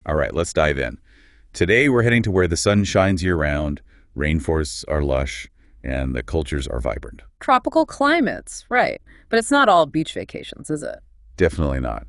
All right, let's dive in. Today, we're heading to where the sun shines year-round, rainforests are lush, and the cultures are vibrant. Tropical climates, right. But it's not all beach vacations, is it? Definitely not.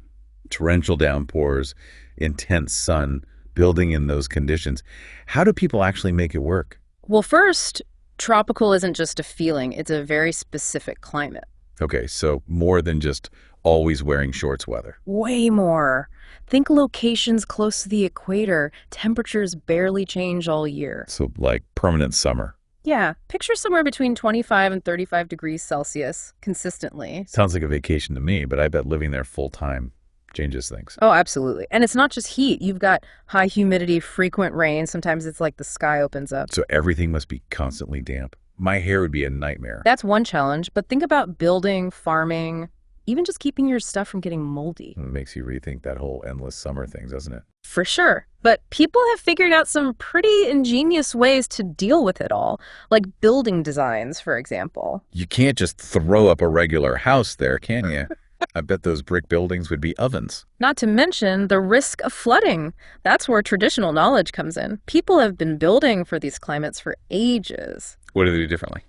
Torrential downpours, intense sun, building in those conditions. How do people actually make it work? Well, first, tropical isn't just a feeling, it's a very specific climate. Okay, so more than just always wearing shorts weather. Way more. Think locations close to the equator. Temperatures barely change all year. So like permanent summer. Yeah, picture somewhere between 25 and 35 degrees Celsius consistently. Sounds like a vacation to me, but I bet living there full time changes things. Oh, absolutely. And it's not just heat. You've got high humidity, frequent rain. Sometimes it's like the sky opens up. So everything must be constantly damp. My hair would be a nightmare. That's one challenge, but think about building, farming, even just keeping your stuff from getting moldy. It makes you rethink that whole endless summer thing, doesn't it? For sure. But people have figured out some pretty ingenious ways to deal with it all, like building designs, for example. You can't just throw up a regular house there, can you? I bet those brick buildings would be ovens. Not to mention the risk of flooding. That's where traditional knowledge comes in. People have been building for these climates for ages. What do they do differently?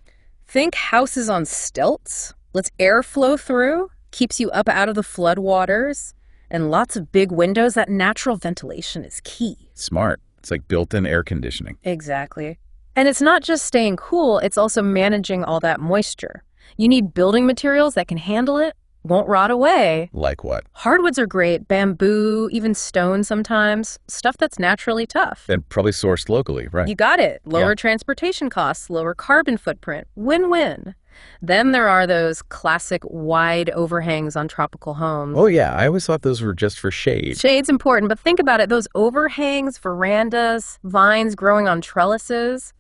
Think houses on stilts. Lets air flow through, keeps you up out of the floodwaters, and lots of big windows. That natural ventilation is key. Smart. It's like built-in air conditioning. Exactly. And it's not just staying cool, it's also managing all that moisture. You need building materials that can handle it, won't rot away. Like what? Hardwoods are great, bamboo, even stone sometimes, stuff that's naturally tough. And probably sourced locally, right? You got it. Lower Yeah. transportation costs, lower carbon footprint. Win-win. Then there are those classic wide overhangs on tropical homes. Oh yeah, I always thought those were just for shade. Shade's important, but think about it. Those overhangs, verandas, vines growing on trellises,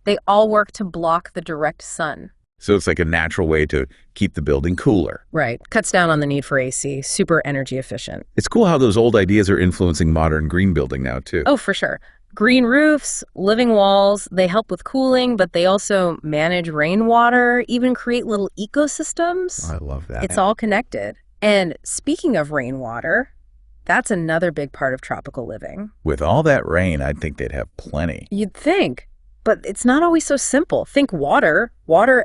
they all work to block the direct sun. So it's like a natural way to keep the building cooler. Right. Cuts down on the need for AC. Super energy efficient. It's cool how those old ideas are influencing modern green building now, too. Oh, for sure. Green roofs, living walls, they help with cooling, but they also manage rainwater, even create little ecosystems. I love that. It's all connected. And speaking of rainwater, that's another big part of tropical living. With all that rain, I'd think they'd have plenty. You'd think, but it's not always so simple. Think water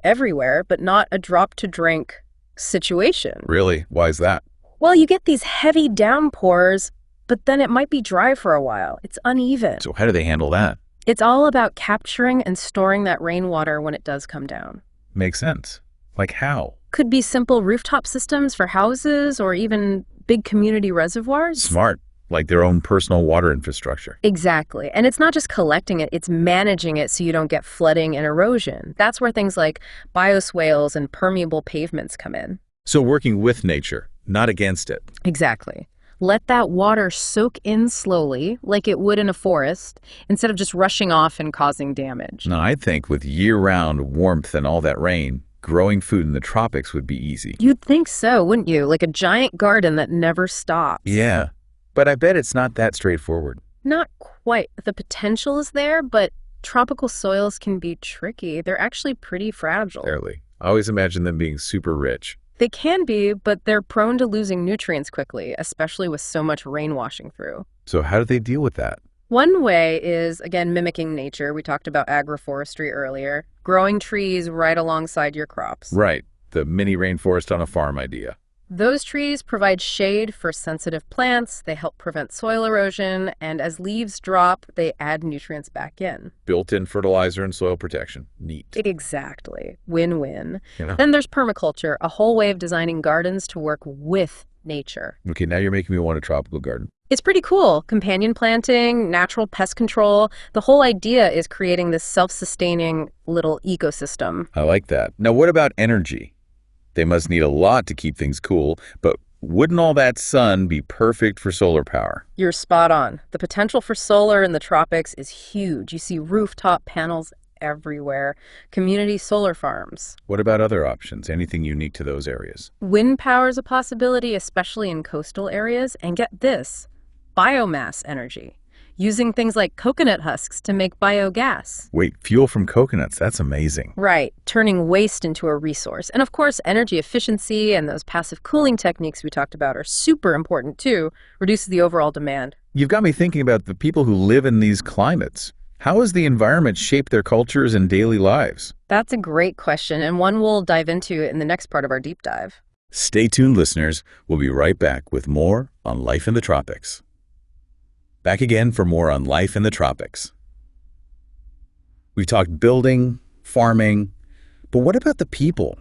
everywhere, but not a drop to drink situation. Really? Why is that? Well, you get these heavy downpours, but then it might be dry for a while. It's uneven. So how do they handle that? It's all about capturing and storing that rainwater when it does come down. Makes sense. Like how? Could be simple rooftop systems for houses or even big community reservoirs. Smart. Like their own personal water infrastructure. Exactly. And it's not just collecting it, it's managing it so you don't get flooding and erosion. That's where things like bioswales and permeable pavements come in. So working with nature, not against it. Exactly. Let that water soak in slowly, like it would in a forest, instead of just rushing off and causing damage. Now, I think with year-round warmth and all that rain, growing food in the tropics would be easy. You'd think so, wouldn't you? Like a giant garden that never stops. Yeah, but I bet it's not that straightforward. Not quite. The potential is there, but tropical soils can be tricky. They're actually pretty fragile. Fairly. I always imagine them being super rich. They can be, but they're prone to losing nutrients quickly, especially with so much rain washing through. So how do they deal with that? One way is, again, mimicking nature. We talked about agroforestry earlier. Growing trees right alongside your crops. Right, the mini rainforest on a farm idea. Those trees provide shade for sensitive plants, they help prevent soil erosion, and as leaves drop, they add nutrients back in. Built-in fertilizer and soil protection. Neat. Exactly. Win-win. You know? Then there's permaculture, a whole way of designing gardens to work with nature. Okay, now you're making me want a tropical garden. It's pretty cool. Companion planting, natural pest control. The whole idea is creating this self-sustaining little ecosystem. I like that. Now, what about energy? They must need a lot to keep things cool, but wouldn't all that sun be perfect for solar power? You're spot on. The potential for solar in the tropics is huge. You see rooftop panels everywhere. Community solar farms. What about other options? Anything unique to those areas? Wind power is a possibility, especially in coastal areas. And get this, biomass energy. Using things like coconut husks to make biogas. Wait, fuel from coconuts, that's amazing. Right, turning waste into a resource. And of course, energy efficiency and those passive cooling techniques we talked about are super important too, reduces the overall demand. You've got me thinking about the people who live in these climates. How has the environment shaped their cultures and daily lives? That's a great question, and one we'll dive into in the next part of our deep dive. Stay tuned, listeners. We'll be right back with more on life in the tropics. Back again for more on life in the tropics. We've talked building, farming, but what about the people?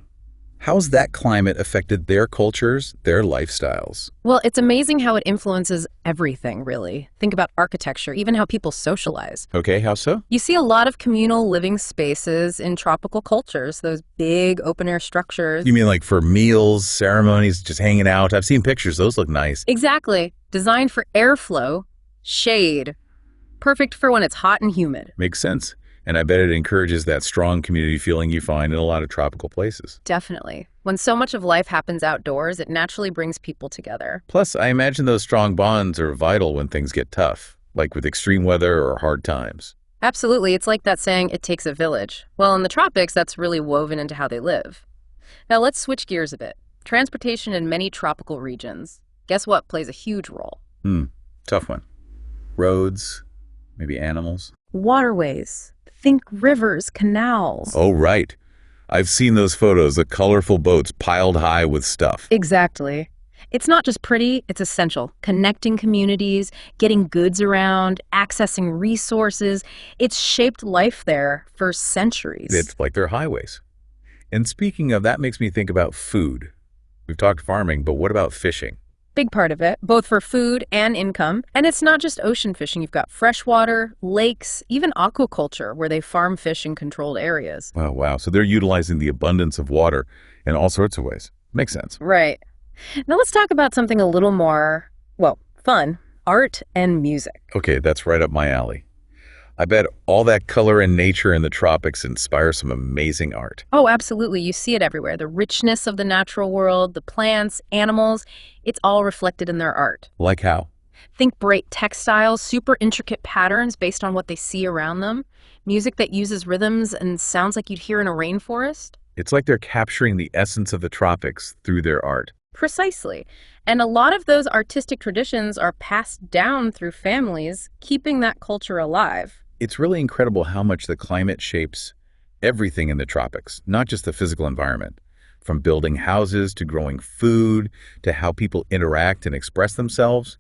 How's that climate affected their cultures, their lifestyles? Well, it's amazing how it influences everything, really. Think about architecture, even how people socialize. Okay, how so? You see a lot of communal living spaces in tropical cultures, those big open-air structures. You mean like for meals, ceremonies, just hanging out? I've seen pictures. Those look nice. Exactly. Designed for airflow, shade. Perfect for when it's hot and humid. Makes sense. And I bet it encourages that strong community feeling you find in a lot of tropical places. Definitely. When so much of life happens outdoors, it naturally brings people together. Plus, I imagine those strong bonds are vital when things get tough, like with extreme weather or hard times. Absolutely. It's like that saying, it takes a village. Well, in the tropics, that's really woven into how they live. Now let's switch gears a bit. Transportation in many tropical regions. Guess what plays a huge role? Tough one. Roads, maybe animals. Waterways. Think rivers, canals. Oh, right. I've seen those photos of colorful boats piled high with stuff. Exactly. It's not just pretty, it's essential. Connecting communities, getting goods around, accessing resources. It's shaped life there for centuries. It's like they're highways. And speaking of, that makes me think about food. We've talked farming, but what about fishing? Big part of it, both for food and income. And it's not just ocean fishing. You've got freshwater, lakes, even aquaculture, where they farm fish in controlled areas. Oh, wow. So they're utilizing the abundance of water in all sorts of ways. Makes sense. Right. Now let's talk about something a little more, well, fun. Art and music. Okay, that's right up my alley. I bet all that color and nature in the tropics inspire some amazing art. Oh, absolutely. You see it everywhere. The richness of the natural world, the plants, animals, it's all reflected in their art. Like how? Think bright textiles, super intricate patterns based on what they see around them, music that uses rhythms and sounds like you'd hear in a rainforest. It's like they're capturing the essence of the tropics through their art. Precisely. And a lot of those artistic traditions are passed down through families, keeping that culture alive. It's really incredible how much the climate shapes everything in the tropics, not just the physical environment. From building houses to growing food to how people interact and express themselves,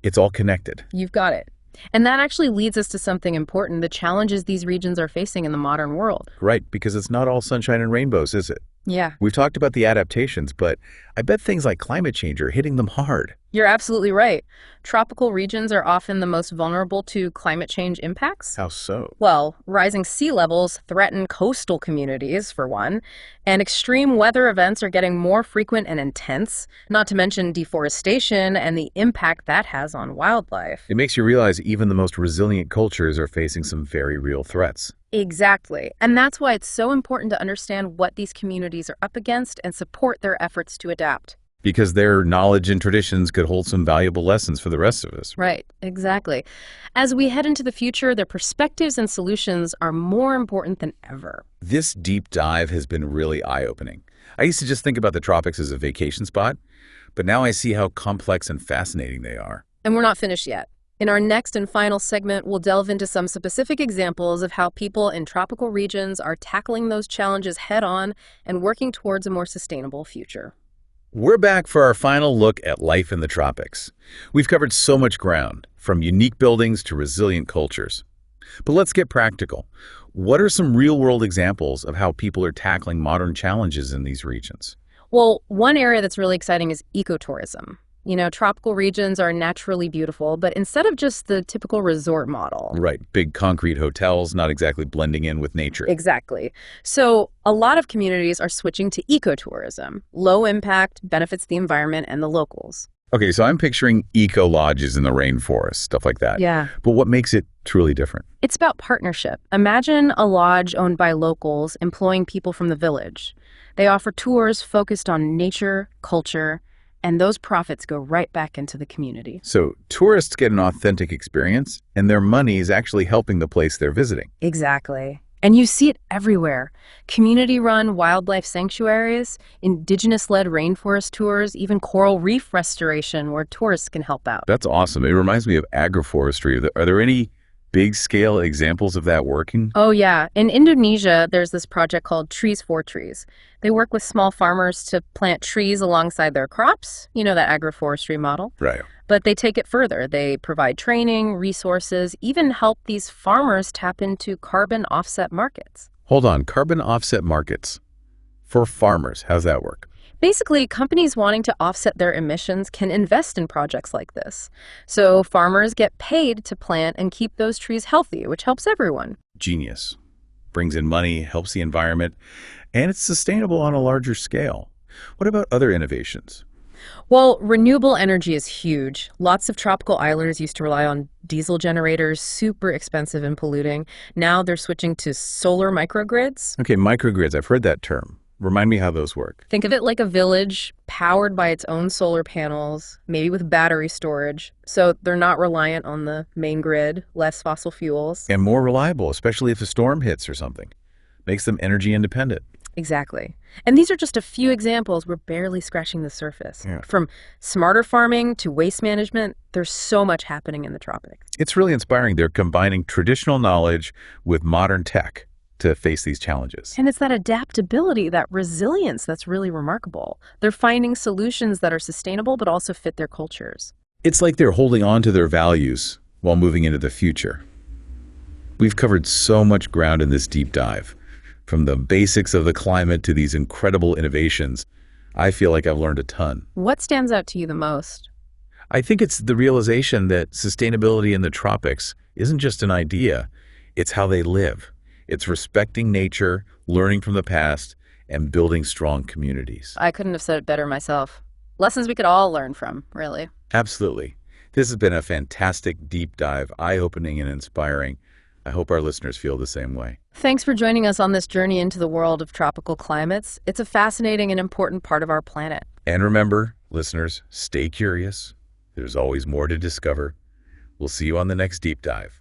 it's all connected. You've got it. And that actually leads us to something important, the challenges these regions are facing in the modern world. Right, because it's not all sunshine and rainbows, is it? Yeah. We've talked about the adaptations, but I bet things like climate change are hitting them hard. You're absolutely right. Tropical regions are often the most vulnerable to climate change impacts. How so? Well, rising sea levels threaten coastal communities, for one, and extreme weather events are getting more frequent and intense, not to mention deforestation and the impact that has on wildlife. It makes you realize even the most resilient cultures are facing some very real threats. Exactly. And that's why it's so important to understand what these communities are up against and support their efforts to adapt. Because their knowledge and traditions could hold some valuable lessons for the rest of us. Right, exactly. As we head into the future, their perspectives and solutions are more important than ever. This deep dive has been really eye-opening. I used to just think about the tropics as a vacation spot, but now I see how complex and fascinating they are. And we're not finished yet. In our next and final segment, we'll delve into some specific examples of how people in tropical regions are tackling those challenges head-on and working towards a more sustainable future. We're back for our final look at life in the tropics. We've covered so much ground, from unique buildings to resilient cultures. But let's get practical. What are some real-world examples of how people are tackling modern challenges in these regions? Well, one area that's really exciting is ecotourism. You know, tropical regions are naturally beautiful, but instead of just the typical resort model. Right, big concrete hotels, not exactly blending in with nature. Exactly. So a lot of communities are switching to ecotourism. Low impact, benefits the environment and the locals. Okay, so I'm picturing eco-lodges in the rainforest, stuff like that. Yeah. But what makes it truly different? It's about partnership. Imagine a lodge owned by locals employing people from the village. They offer tours focused on nature, culture, and those profits go right back into the community. So tourists get an authentic experience, and their money is actually helping the place they're visiting. Exactly. And you see it everywhere. Community-run wildlife sanctuaries, indigenous-led rainforest tours, even coral reef restoration where tourists can help out. That's awesome. It reminds me of agroforestry. Are there any big-scale examples of that working? Oh yeah, in Indonesia, there's this project called Trees for Trees. They work with small farmers to plant trees alongside their crops, you know, that agroforestry model. Right. But they take it further. They provide training, resources, even help these farmers tap into carbon offset markets. Hold on, carbon offset markets for farmers. How's that work? Basically, companies wanting to offset their emissions can invest in projects like this. So farmers get paid to plant and keep those trees healthy, which helps everyone. Genius. Brings in money, helps the environment, and it's sustainable on a larger scale. What about other innovations? Well, renewable energy is huge. Lots of tropical islanders used to rely on diesel generators, super expensive and polluting. Now they're switching to solar microgrids. Okay, microgrids. I've heard that term. Remind me how those work. Think of it like a village powered by its own solar panels, maybe with battery storage. So they're not reliant on the main grid, less fossil fuels. And more reliable, especially if a storm hits or something. Makes them energy independent. Exactly. And these are just a few examples. We're barely scratching the surface. Yeah. From smarter farming to waste management, there's so much happening in the tropics. It's really inspiring. They're combining traditional knowledge with modern tech to face these challenges. And it's that adaptability, that resilience that's really remarkable. They're finding solutions that are sustainable but also fit their cultures. It's like they're holding on to their values while moving into the future. We've covered so much ground in this deep dive. From the basics of the climate to these incredible innovations, I feel like I've learned a ton. What stands out to you the most? I think it's the realization that sustainability in the tropics isn't just an idea, it's how they live. It's respecting nature, learning from the past, and building strong communities. I couldn't have said it better myself. Lessons we could all learn from, really. Absolutely. This has been a fantastic deep dive, eye-opening and inspiring. I hope our listeners feel the same way. Thanks for joining us on this journey into the world of tropical climates. It's a fascinating and important part of our planet. And remember, listeners, stay curious. There's always more to discover. We'll see you on the next deep dive.